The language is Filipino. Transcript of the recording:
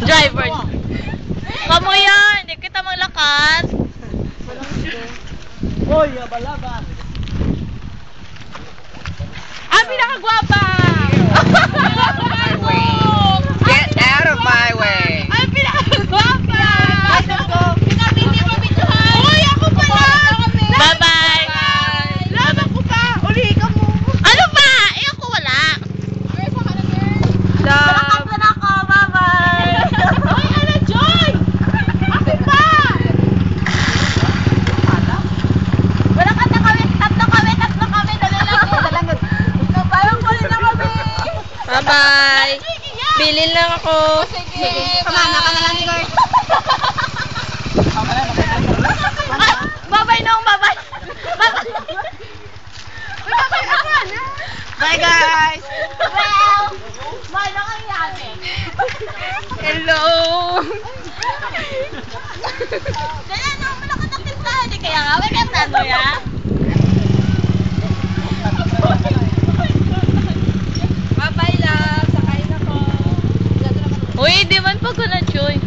Driver. Kamu yan, hindi kita maglakas. Hoy, abalaban. Ang pinakagwapa! Get out of my way! Ang pinakagwapa! Hindi pa bituhan. Uy, ako pala! Bye-bye! Laban ko pa. Uli ka mo. Ano ba? Eh, ako wala. Malakas na ako. Bye-bye. Uy, ano, Joy? Akin ba? Malakas na kami. Tatlo kami. Dali lang. Parang pala na kami. Bye-bye! Bilin lang ako. Sige. Kamana ka na lang ni Gert. Bye-bye nung, bye-bye! Bye guys. Well, malo kang yamin. Hello! Dala no, malakas ang tintahan. Di kaya nga, may kantano ya? Bye-bye love, sakayin ako. Uy, di man pag ko na, Joy.